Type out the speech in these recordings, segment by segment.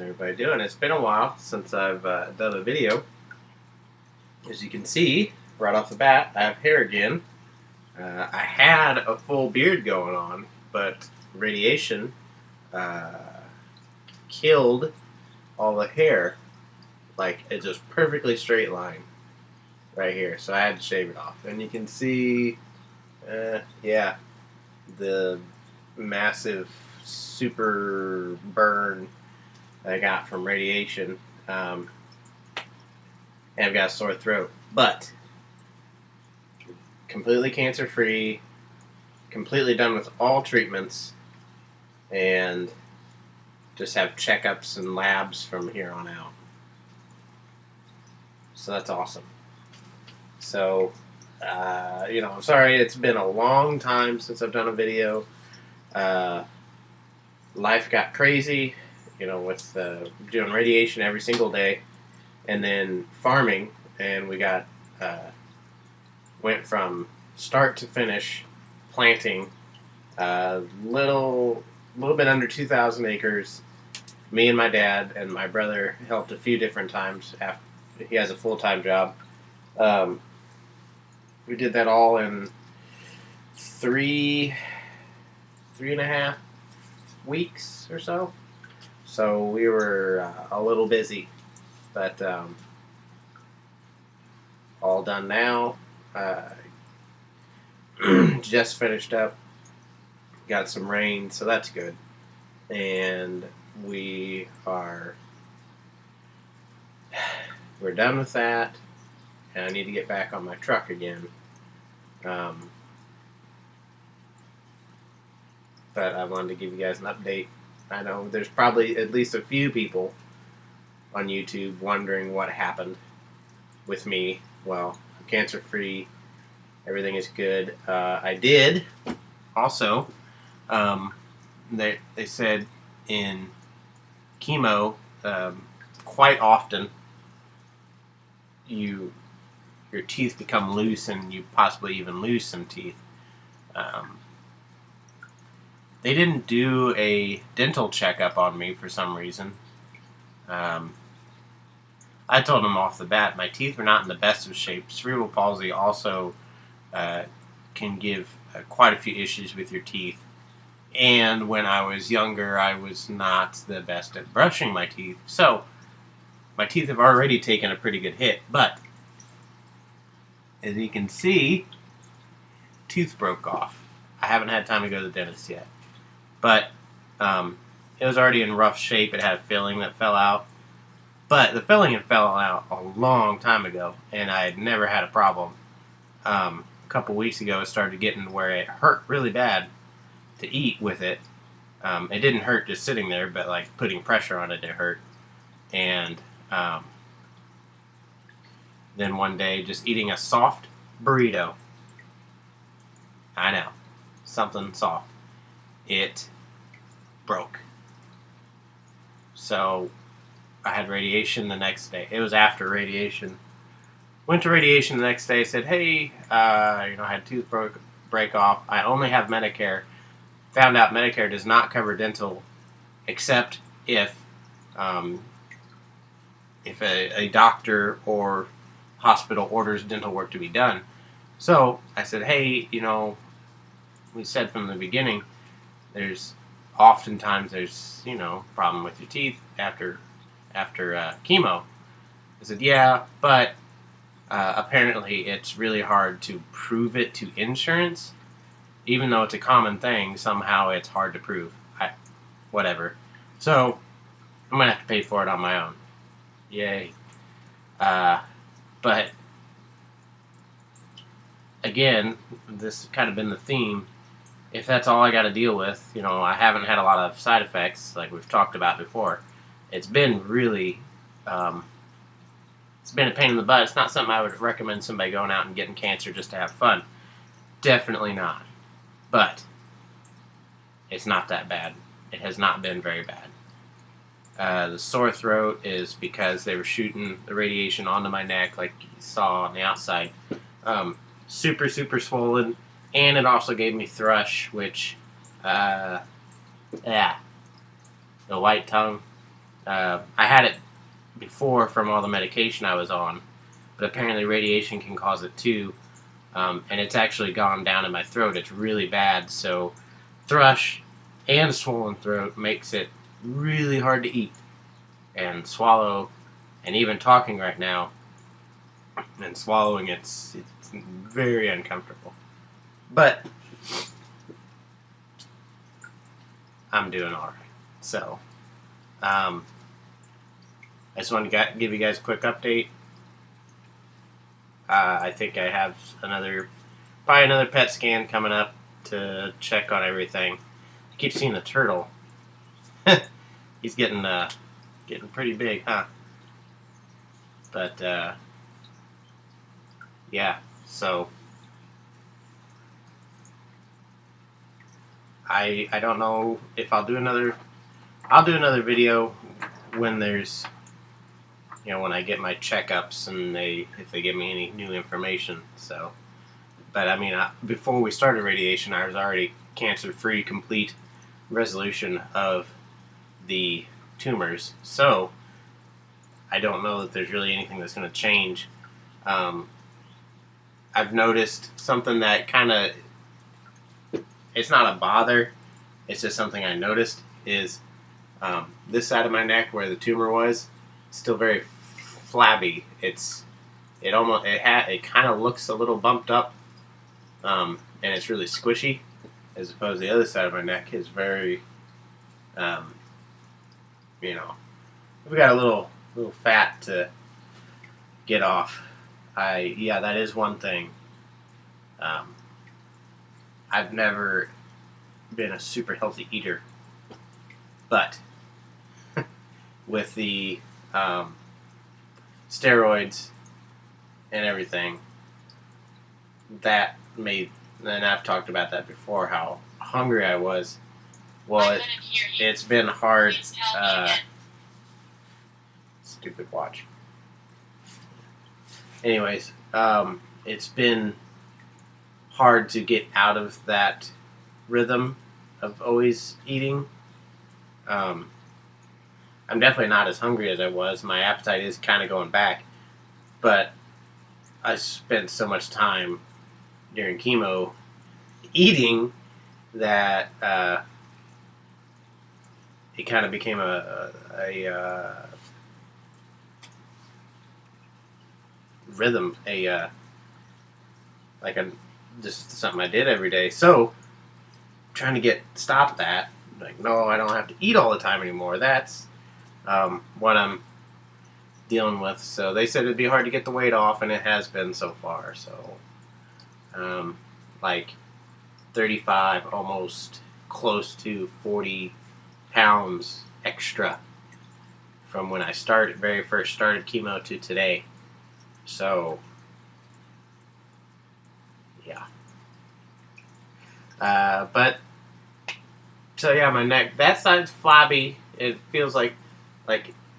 everybody doing? It's been a while since I've done a video. As you can see, right off the bat, I have hair again. I had a full beard going on, but radiation killed all the hair. Like, it's just perfectly straight line right here. So I had to shave it off. And you can see, yeah, the massive super burn I got from radiation. And I've got a sore throat. But completely cancer free, completely done with all treatments, and just have checkups and labs from here on out. So that's awesome. So, I'm sorry it's been a long time since I've done a video. Life got crazy, with doing radiation every single day, and then farming, and we got went from start to finish planting little bit under 2,000 acres. Me and my dad and my brother helped a few different times. After he has a full-time job. We did that all in three and a half weeks or so. So we were a little busy, but all done now. Just finished up. Got some rain, so that's good. And we're done with that, and I need to get back on my truck again. But I wanted to give you guys an update. I know there's probably at least a few people on YouTube wondering what happened with me. Well, I'm cancer-free. Everything is good. I did also. They said in chemo, quite often your teeth become loose, and you possibly even lose some teeth. They didn't do a dental checkup on me for some reason. I told them off the bat my teeth were not in the best of shape. Cerebral palsy also can give quite a few issues with your teeth. And when I was younger, I was not the best at brushing my teeth. So my teeth have already taken a pretty good hit. But as you can see, tooth broke off. I haven't had time to go to the dentist yet. But it was already in rough shape. It had a filling that fell out. But the filling had fell out a long time ago, and I had never had a problem. A couple weeks ago, it started getting to where it hurt really bad to eat with it. It didn't hurt just sitting there, but like putting pressure on it hurt. And then one day, just eating a soft burrito. I know, something soft. It broke. So I had radiation the next day. It was after radiation. Went to radiation the next day. Said, hey, I had tooth break off. I only have Medicare. Found out Medicare does not cover dental, except if a doctor or hospital orders dental work to be done. So I said, hey, we said from the beginning, there's oftentimes problem with your teeth after chemo. I said, yeah, but apparently it's really hard to prove it to insurance. Even though it's a common thing, somehow it's hard to prove. Whatever. So I'm going to have to pay for it on my own. Yay. But again, this has kind of been the theme. If that's all I got to deal with, I haven't had a lot of side effects like we've talked about before. It's been really, it's been a pain in the butt. It's not something I would recommend somebody going out and getting cancer just to have fun. Definitely not. But it's not that bad. It has not been very bad. The sore throat is because they were shooting the radiation onto my neck, like you saw on the outside. Super, super swollen. And it also gave me thrush, which, the white tongue. I had it before from all the medication I was on, but apparently radiation can cause it too. And it's actually gone down in my throat. It's really bad. So thrush and swollen throat makes it really hard to eat and swallow, and even talking right now and swallowing, it's very uncomfortable. But I'm doing all right. So I just wanted to give you guys a quick update. I think I have probably another PET scan coming up to check on everything. I keep seeing the turtle. He's getting pretty big, huh? But yeah. So I don't know if I'll do another. I'll do another video when there's, when I get my checkups and if they give me any new information. So, but I mean, before we started radiation, I was already cancer-free, complete resolution of the tumors. So I don't know that there's really anything that's going to change. I've noticed something that kind of, it's not a bother, it's just something I noticed is this side of my neck where the tumor was still very flabby. It kind of looks a little bumped up, and it's really squishy, as opposed to the other side of my neck is very, we've got a little fat to get off. That is one thing. I've never been a super healthy eater, but with the steroids and everything, that made, and I've talked about that before, how hungry I was. Well, it's been hard. Stupid watch. Anyways, it's been hard to get out of that rhythm of always eating. I'm definitely not as hungry as I was. My appetite is kind of going back, but I spent so much time during chemo eating that it kind of became a rhythm, just something I did every day. So trying to stop that, like, no, I don't have to eat all the time anymore. That's what I'm dealing with. So they said it'd be hard to get the weight off, and it has been so far. So like 35, almost close to 40 pounds extra from when I very first started chemo to today. So yeah. My neck, that side's flabby. It feels like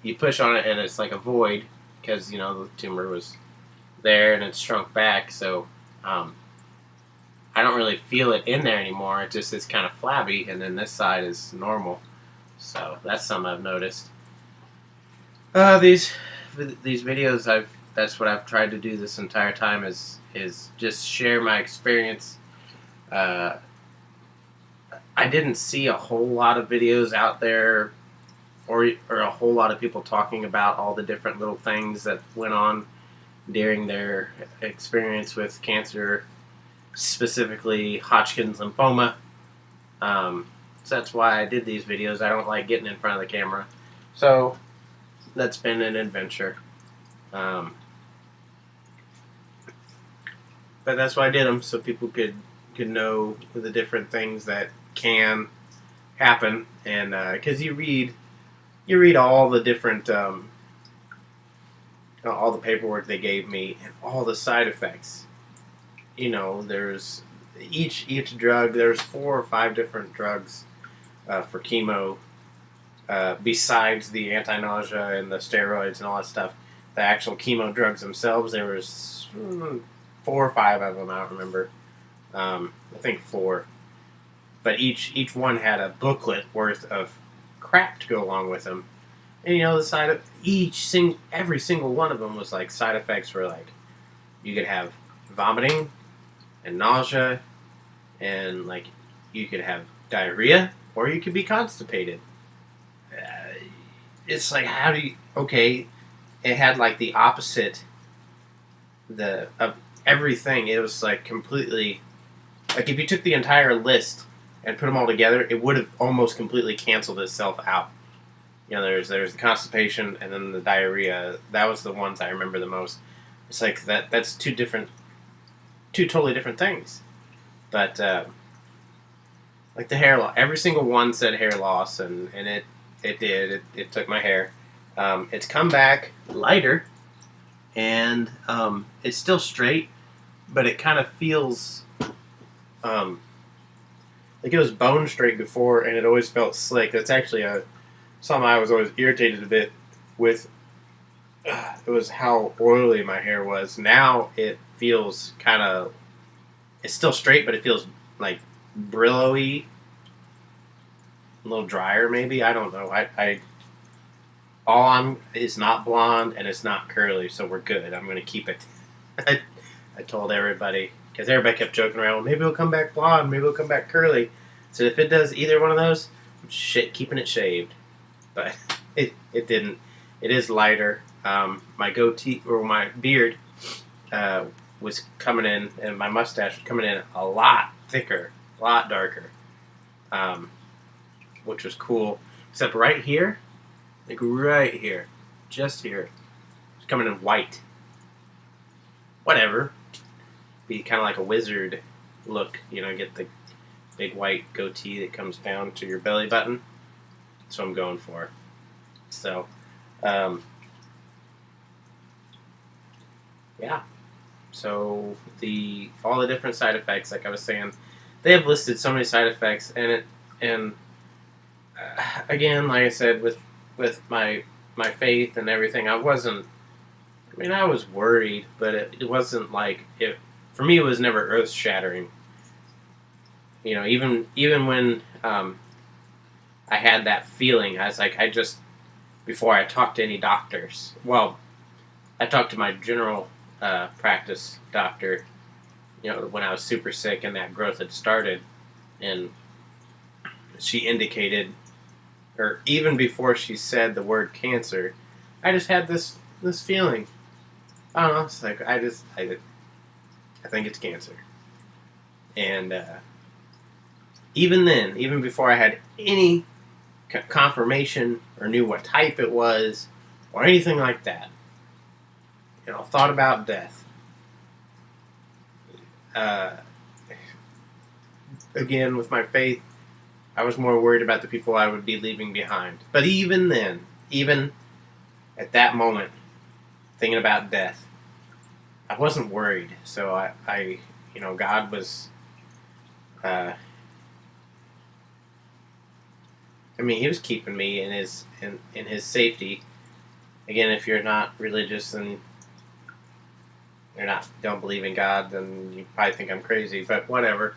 you push on it and it's like a void, because the tumor was there and it's shrunk back. So I don't really feel it in there anymore. It just is kind of flabby, and then this side is normal. So that's something I've noticed. These videos, that's what I've tried to do this entire time, is just share my experience. I didn't see a whole lot of videos out there, or a whole lot of people talking about all the different little things that went on during their experience with cancer, specifically Hodgkin's lymphoma. So that's why I did these videos. I don't like getting in front of the camera. So that's been an adventure. But that's why I did them, so people could know the different things that can happen. And because you read all the different all the paperwork they gave me and all the side effects. There's each drug. There's 4 or 5 different drugs for chemo, besides the anti-nausea and the steroids and all that stuff. The actual chemo drugs themselves, there was 4 or 5 of them. I don't remember. I think 4. But each one had a booklet worth of crap to go along with them. And the side of every single one of them was like side effects were like you could have vomiting and nausea, and like you could have diarrhea, or you could be constipated. It's like, how do you? Okay, it had like the opposite of everything. It was like completely like if you took the entire list and put them all together, it would have almost completely canceled itself out. There's the constipation and then the diarrhea. That was the ones I remember the most. It's like that's two totally different things. But like the hair loss, every single one said hair loss, and it did. It took my hair. It's come back lighter, and it's still straight, but it kind of feels like it was bone straight before, and it always felt slick. That's actually something I was always irritated a bit with. It was how oily my hair was. Now it feels kind of. It's still straight, but it feels like Brillo-y, a little drier maybe. I don't know. It's not blonde and it's not curly, so we're good. I'm going to keep it. I told everybody, because everybody kept joking around, well, maybe it'll come back blonde, maybe it'll come back curly. So if it does either one of those, I'm keeping it shaved. But it didn't. It is lighter. My goatee, or my beard, was coming in, and my mustache was coming in a lot thicker, a lot darker, which was cool. Except right here, like right here, just here, it's coming in white. Whatever. Be kind of like a wizard look, get the big white goatee that comes down to your belly button. That's what I'm going for. So, yeah. So all the different side effects, like I was saying, they have listed so many side effects, and again, like I said, with my faith and everything, I was worried, but it wasn't like it. For me, it was never earth shattering. Even when I had that feeling, I was like, before I talked to any doctors. Well, I talked to my general practice doctor, when I was super sick and that growth had started, and she indicated, or even before she said the word cancer, I just had this feeling. I don't know. It's like I think it's cancer, and even then, even before I had any confirmation or knew what type it was or anything like that, thought about death. Again, with my faith, I was more worried about the people I would be leaving behind. But even then, even at that moment, thinking about death, I wasn't worried. So I God was. He was keeping me in his safety. Again, if you're not religious and don't believe in God, then you probably think I'm crazy. But whatever.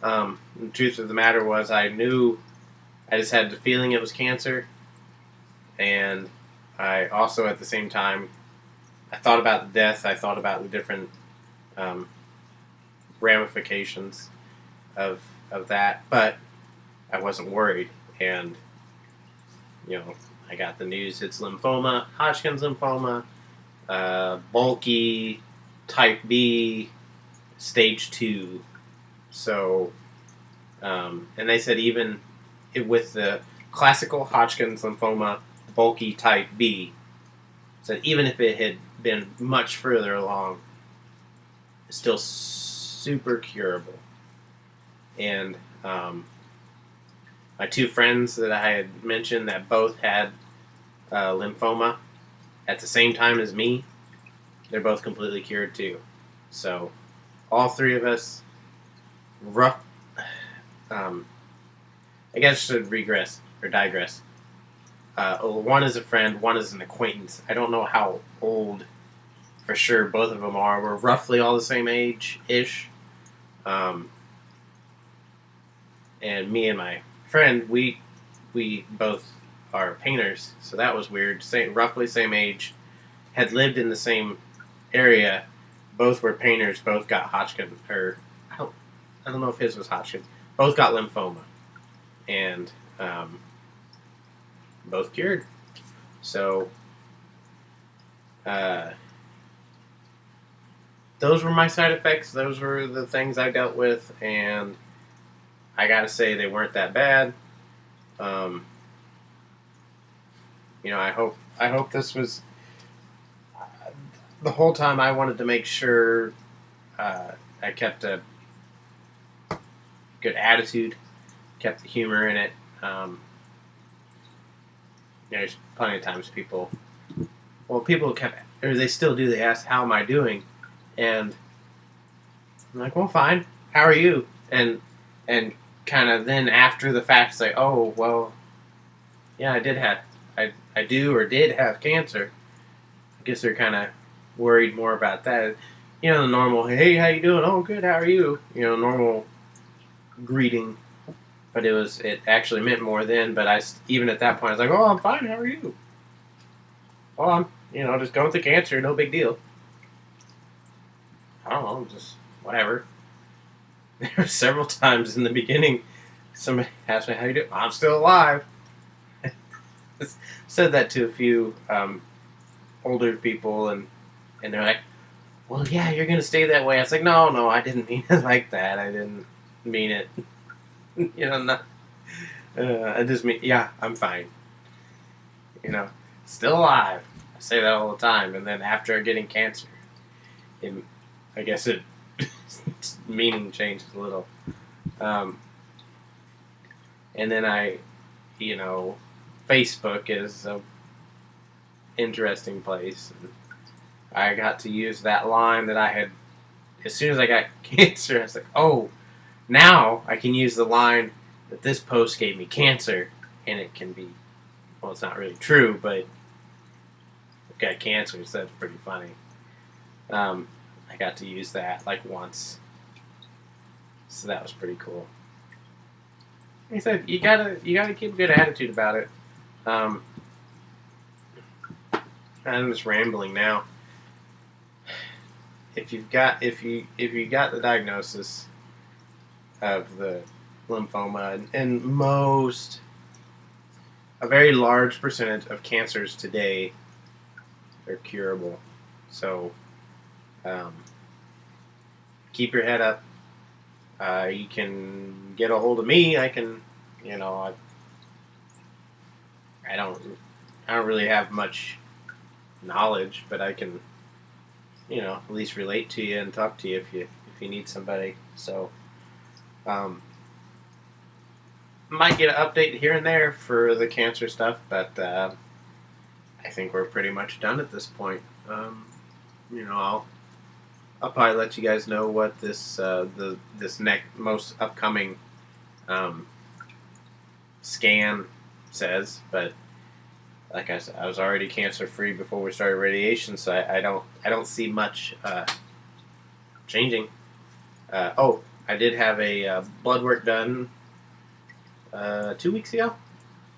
The truth of the matter was, I knew. I just had the feeling it was cancer, and I also at the same time, I thought about death. I thought about the different ramifications of that, but I wasn't worried. And I got the news. It's lymphoma, Hodgkin's lymphoma, bulky, type B, stage 2. So, and they said even with the classical Hodgkin's lymphoma, bulky type B, said even if it had been much further along, it's still super curable. And my two friends that I had mentioned that both had lymphoma at the same time as me, they're both completely cured too. So all three of us, I guess I should digress. One is a friend, one is an acquaintance. I don't know how old for sure both of them are. We're roughly all the same age-ish. And me and my friend, we both are painters, so that was weird. Roughly same age, had lived in the same area. Both were painters. Both got Hodgkin, or I don't know if his was Hodgkin. Both got lymphoma, and both cured. So those were my side effects. Those were the things I dealt with, and I gotta say they weren't that bad. I hope this was the whole time. I wanted to make sure I kept a good attitude, kept the humor in it. There's plenty of times people kept, or they still do. They ask, "How am I doing?" And I'm like, "Well, fine. How are you?" And kind of then after the fact say, "Oh, well, yeah, I do or did have cancer." I guess they're kind of worried more about that. The normal, "Hey, how you doing?" "Oh, good. How are you?" Normal greeting. But it actually meant more then. But even at that point, I was like, "Oh, I'm fine. How are you?" "Oh, I'm, just going through cancer. No big deal." I don't know, just whatever. There were several times in the beginning, somebody asked me, "How you doing?" "I'm still alive." Said that to a few older people, and they're like, "Well, yeah, you're gonna stay that way." I was like, "No, I didn't mean it like that. I didn't mean it." Not. I just mean, yeah, I'm fine. Still alive. I say that all the time, and then after getting cancer, I guess its meaning changes a little. And then Facebook is a interesting place. And I got to use that line that I had as soon as I got cancer. I was like, "Oh, now I can use the line that this post gave me cancer," and it can be, well, it's not really true, but I've got cancer, so that's pretty funny. I got to use that like once, so that was pretty cool. Like I said, you gotta keep a good attitude about it. I'm just rambling now. If you got the diagnosis of the lymphoma, and a very large percentage of cancers today are curable. So keep your head up. You can get a hold of me. I can, I don't really have much knowledge, but I can, at least relate to you and talk to you if you need somebody. So, might get an update here and there for the cancer stuff, but I think we're pretty much done at this point. I'll probably let you guys know what this this next most upcoming scan says, but like I said, I was already cancer free before we started radiation, so I don't see much changing. I did have a blood work done 2 weeks ago,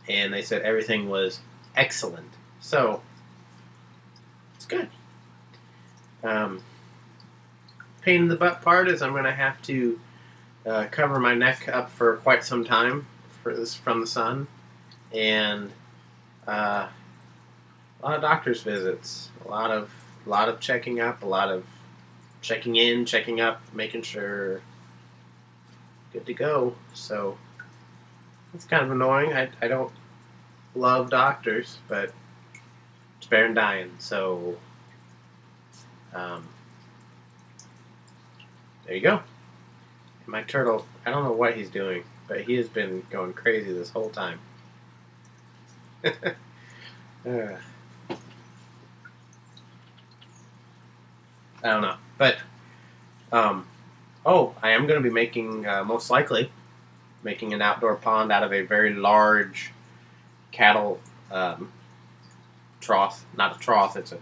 and they said everything was excellent, so it's good. Pain in the butt part is I'm going to have to cover my neck up for quite some time from the sun, and a lot of doctor's visits, a lot of checking up, a lot of checking in, checking up, making sure good to go. So it's kind of annoying. I don't love doctors, but it's better than dying. So there you go. And my turtle, I don't know what he's doing, but he has been going crazy this whole time. I don't know, but I am going to be making most likely making an outdoor pond out of a very large cattle trough. Not a trough, it's a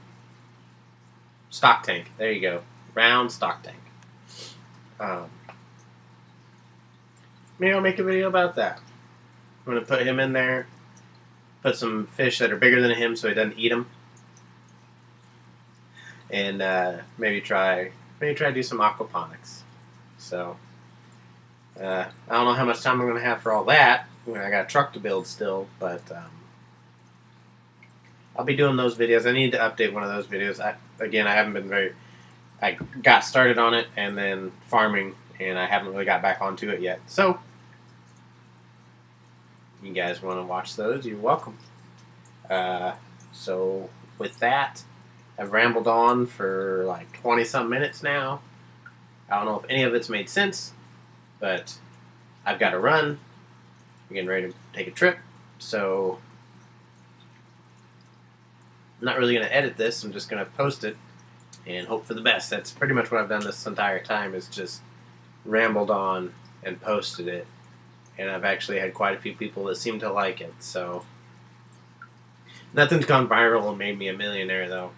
stock tank. There you go, round stock tank. Maybe I'll make a video about that. I'm going to put him in there, put some fish that are bigger than him so he doesn't eat them, and maybe try to do some aquaponics. So I don't know how much time I'm going to have for all that. I got a truck to build still, but I'll be doing those videos. I need to update one of those videos. I haven't been I got started on it and then farming, and I haven't really got back onto it yet. So, you guys want to watch those, you're welcome. So, with that, I've rambled on for like 20-some minutes now. I don't know if any of it's made sense, but I've got to run. I'm getting ready to take a trip, so I'm not really going to edit this. I'm just going to post it and hope for the best. That's pretty much what I've done this entire time, is just rambled on and posted it. And I've actually had quite a few people that seem to like it, so nothing's gone viral and made me a millionaire, though.